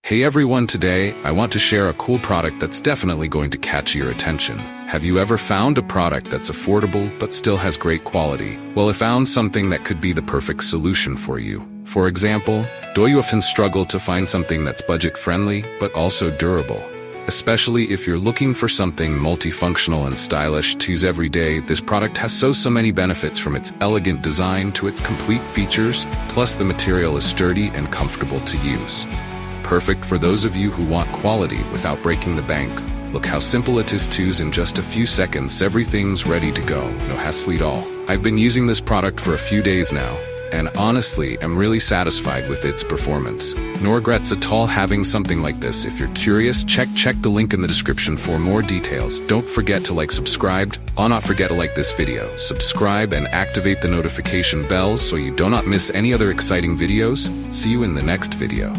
Hey everyone, today I want to share a cool product that's definitely going to catch your attention. Have you ever found a product that's affordable but still has great quality? Well, I found something that could be the perfect solution for you. For example, do you often struggle to find something that's budget-friendly but also durable? Especially if you're looking for something multifunctional and stylish to use every day, this product has so many benefits, from its elegant design to its complete features, plus the material is sturdy and comfortable to use. Perfect for those of you who want quality without breaking the bank. Look how simple it is to use. In just a few seconds, everything's ready to go. No hassle at all. I've been using this product for a few days now, and honestly, I'm really satisfied with its performance. No regrets at all having something like this. If you're curious, check the link in the description for more details. Don't forget to subscribe. Not forget to like this video, subscribe, and activate the notification bell so you do not miss any other exciting videos. See you in the next video.